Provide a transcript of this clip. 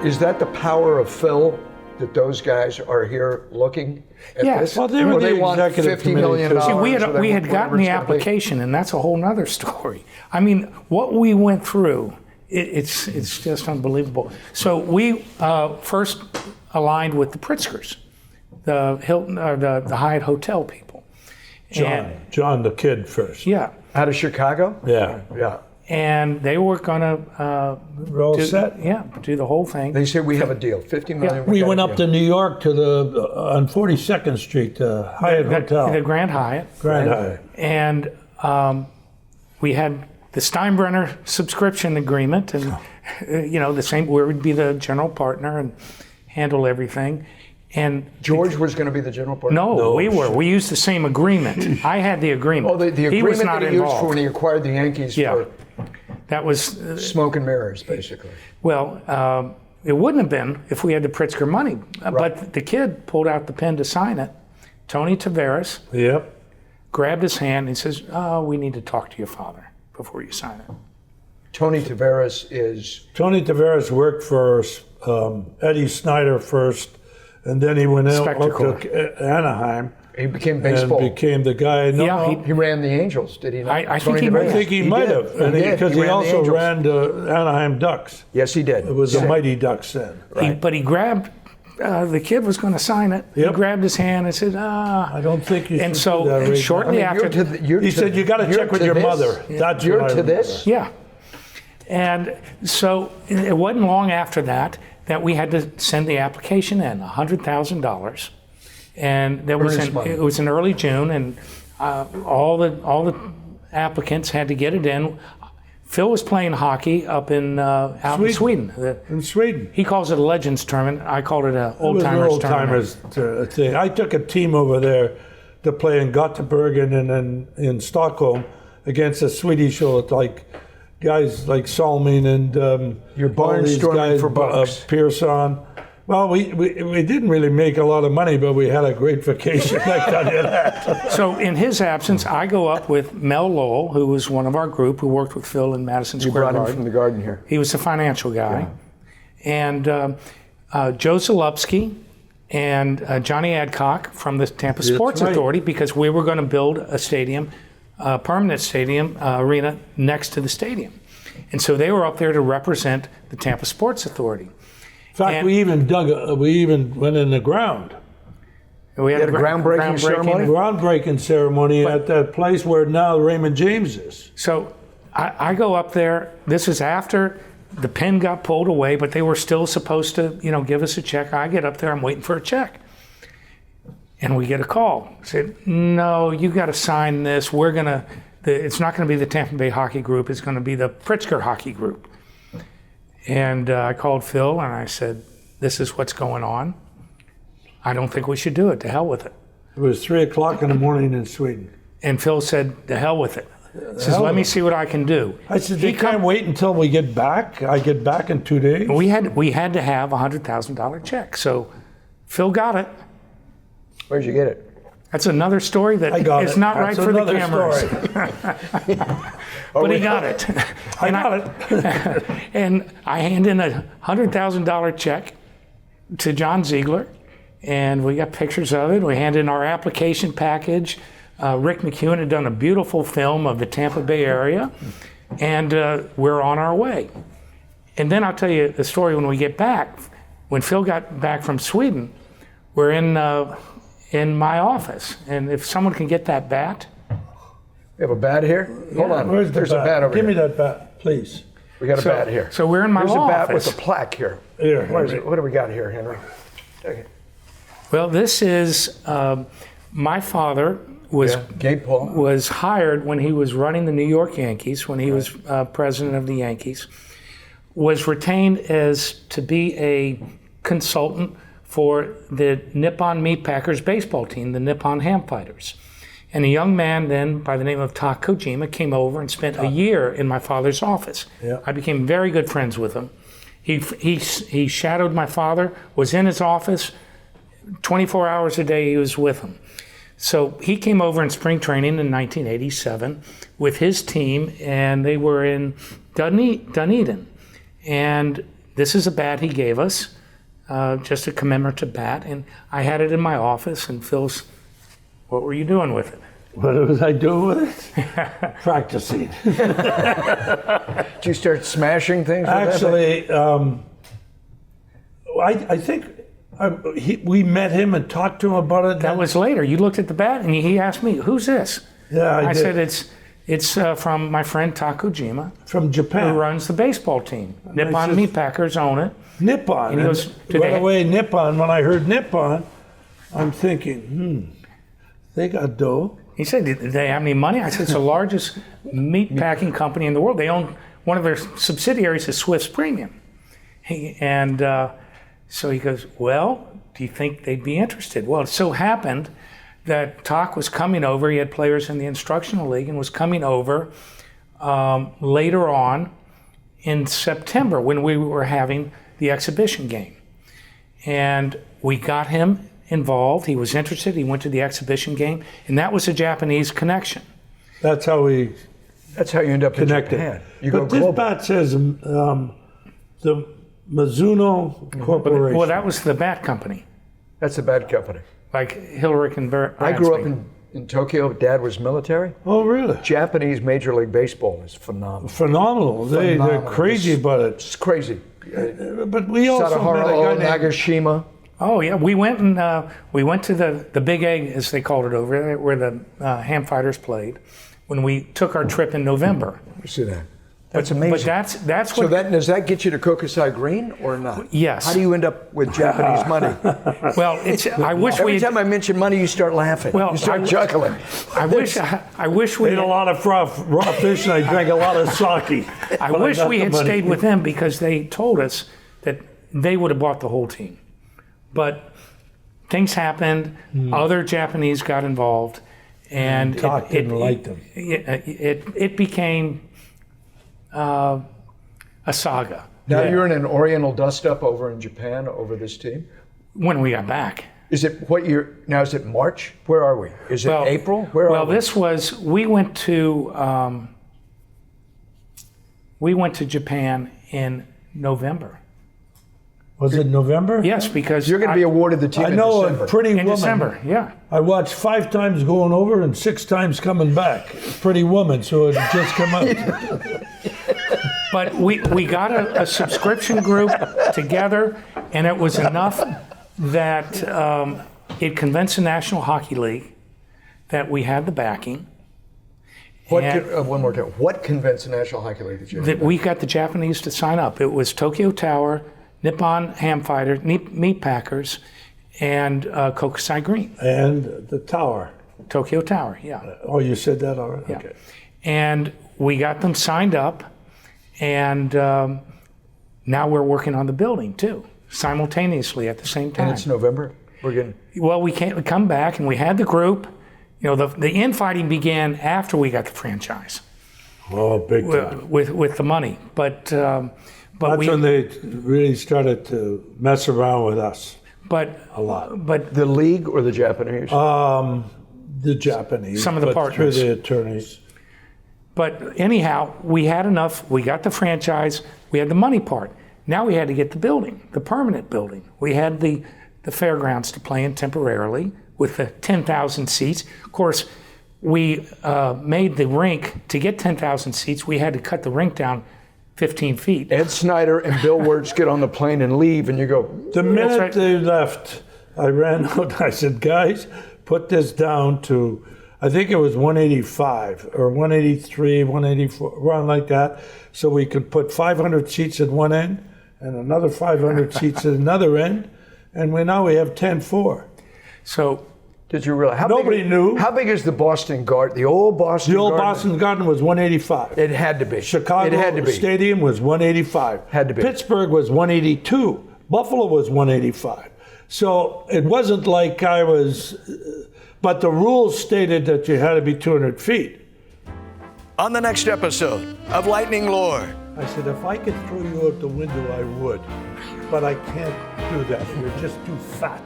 Is that the power of Phil, that those guys are here looking at Yes. this? Well, they were Or the want executive $50 million. committee, too. See, we or had whatever gotten the it's gonna be. application, and that's a whole nother story. I mean, what we went through, it's just unbelievable. So we first aligned with the Pritzkers, the Hilton, or the Hyatt Hotel people. John the kid first. Yeah, Out of Chicago? Yeah. Yeah. and they were gonna We're all set. do the whole thing. They said we have a deal, $50 million. We got went a up deal. to New York to the on 42nd Street, the Hyatt Hotel, the Grand Hyatt, Grand Hyatt. and we had the Steinbrenner subscription agreement, and the same. We would be the general partner and handle everything. And George was going to be the general partner? no, we were. We used the same agreement. I had the agreement. Oh, the he agreement was not that he used involved. for when he acquired the Yankees Yeah. for That was smoke and mirrors, basically. well. It wouldn't have been if we had the Pritzker money. But the kid pulled out the pen to sign it. Tony Tavares Yep. grabbed his hand and says, "Oh, we need to talk to your father before you sign it." Tony Tavares is... Tony Tavares worked for Eddie Snyder first, and then he went out Spectacular. to Anaheim He became baseball. and became the guy. No, Yeah, He ran the Angels, did he not? I think Tony he Tavares? might I think he might did. have, He did. because he ran the also Angels. ran the Anaheim Ducks. Yes, he did. It was the Mighty Ducks then. But he grabbed, the kid was going to sign it. He Yep. grabbed his hand and said, I don't think you should And do so that right shortly now. after, He said, you got to check with your mother. That's You're what I to remember. this? yeah. And so it wasn't long after that we had to send the application in, $100,000. And there was Earnest money. it was in early June, and all the applicants had to get it in. Phil was playing hockey up in out in Sweden. In Sweden. He calls it a Legends tournament. I called it a Old Timers tournament. Old-timers thing. I took a team over there to play in Gothenburg and then in Stockholm against a Swedish like guys like Salmin and You're all these barnstorming guys, for bucks. Pearson. Well, we didn't really make a lot of money, but we had a great vacation. I tell you that. So in his absence, I go up with Mel Lowell, who was one of our group who worked with Phil in Madison You Square brought him Garden. from the Garden here. He was the financial guy. And Joe Zalupski and Johnny Adcock from the Tampa Sports right. Authority, because we were going to build a stadium, a permanent stadium arena next to the stadium. And so they were up there to represent the Tampa Sports Authority. In fact, And- we even went in the ground. We had a groundbreaking ceremony? Groundbreaking ceremony at that place where now Raymond James is. So I go up there. This is after the pen got pulled away, but they were still supposed to, give us a check. I get up there. I'm waiting for a check. And we get a call. Said, no, you got to sign this. It's not going to be the Tampa Bay Hockey Group. It's going to be the Pritzker Hockey Group. And I called Phil and I said, this is what's going on. I don't think we should do it. To hell with it. It was 3 o'clock in the morning in Sweden. And Phil said, to hell with it. He says, let me see what I can do. I said, they can't wait until we get back. I get back in 2 days. We had to have a $100,000 check. So Phil got it. Where'd you get it? That's another story that is not right That's for the another cameras. But he got it. I got it. And I hand in a $100,000 check to John Ziegler, and we got pictures of it. We hand in our application package. Rick McEwen had done a beautiful film of the Tampa Bay area, and we're on our way. And then I'll tell you the story when we get back. When Phil got back from Sweden, we're in my office, and if someone can get that bat. We have a bat here? Hold on. Where's the There's bat? a bat over Give here. me that bat, please. We got a bat here. So we're in my There's office. a bat with a plaque here. Here, What is Henry. it? What do we got here, Henry? Okay. Well, this is my father was Gabe Paul. was hired when he was running the New York Yankees, when he was president of the Yankees, was retained as to be a consultant for the Nippon Meat Packers baseball team, the Nippon Ham Fighters. And a young man then by the name of Tak Kojima came over and spent a year in my father's office. Yeah. I became very good friends with him. He shadowed my father, was in his office, 24 hours a day he was with him. So he came over in spring training in 1987 with his team, and they were in Dunedin. And this is a bat he gave us, just a commemorative bat. And I had it in my office, and Phil's, what were you doing with it? What was I doing with it? Practicing. Did you start smashing things with that thing? Actually, I think we met him and talked to him about it. That was later. You looked at the bat, and he asked me, "Who's this?" Yeah, I did. said, "It's from my friend Takojima, From who Japan. runs the baseball team. Nippon said- Meat Packers own it." Nippon. And he goes, "Do By they- the way, Nippon, when I heard Nippon, I'm thinking, they got dough. He said, "Did they have any money?" I said, "It's the largest meat packing company in the world. They own one of their subsidiaries is Swiss Premium." So he goes, "Well, do you think they'd be interested?" Well, it so happened that Tak was coming over. He had players in the instructional league and was coming over later on in September when we were having the exhibition game. And we got him involved. He was interested. He went to the exhibition game, and that was a Japanese connection. That's how we That's how you end up connected. in Japan. You But go this global. bat says the Mizuno Corporation. Well, that was the bat company, That's a bad company. like Hillerick and I grew up in Tokyo. Dad was military. Oh, really? Japanese Major League Baseball is phenomenal. Phenomenal. They're Phenomenal. crazy about it. It's crazy. But we also met a guy Sadaharu named Nagashima. Oh yeah, we went to the Big Egg, as they called it over there, where the Ham Fighters played, when we took our trip in November. You see that? That's amazing. But that's So what. does that get you to Kokusai Green or not? Yes. How do you end up with Japanese money? Well, it's. I wish Every we. time I mention money, you start laughing. Well, you start I- chuckling. I wish we. ate a lot of raw fish and I drank a lot of sake. I But wish got we the had money. stayed with them, because they told us that they would have bought the whole team. But things happened. Other Japanese got involved, and Tak didn't like them. It became a saga Now you're in an Oriental dust-up over in Japan over this team. when we got back. Is it what year? Now is it March? Where are we? Is it April? Where well, are we? this was we went to Japan in November. Was it November? Yes, because You're going to be awarded the team I know in a December. Pretty in Woman. December. Yeah. I watched 5 times going over and 6 times coming back. Pretty Woman, so it just come out. But we got a subscription group together, and it was enough that it convinced the National Hockey League that we had the backing, One more time. What convinced the National Hockey League that you? that we got the Japanese to sign up. It was Tokyo Tower, Nippon Ham Fighters, Meat Packers, and Kokusai Green. And the tower. Tokyo Tower, yeah. Oh, you said that already? Yeah. Okay. And we got them signed up, and now we're working on the building too, simultaneously at the same time. And it's November. We're getting. Well, we can't come back, and we had the group. You know, the infighting began after we got the franchise Oh, big time. with the money, but That's we when they really started to mess around with us but a lot. but The league or the Japanese? The Japanese. Some of the but partners. Through the attorneys. But anyhow, we had enough. We got the franchise. We had the money part. Now we had to get the building, the permanent building. We had the fairgrounds to play in temporarily with the 10,000 seats. Of course, we made the rink to get 10,000 seats. We had to cut the rink down 15 feet. Ed Snyder and Bill Wirtz get on the plane and leave, and you go, The minute right. they left, I ran out. I said, guys, put this down to, I think it was 185 or 183, 184, around like that. So we could put 500 seats at one end and another 500 seats at another end. And now we have 10-4. So did you realize? Nobody knew. How big is the Boston Garden? The old Boston The old Garden? Boston Garden was 185. It had to be. Chicago It had to be. Stadium was 185. Had to be. Pittsburgh was 182. Buffalo was 185. So it wasn't like I was, but the rules stated that you had to be 200 feet. On the next episode of Lightning Lore. I said, if I could throw you out the window, I would. But I can't do that. You're just too fat.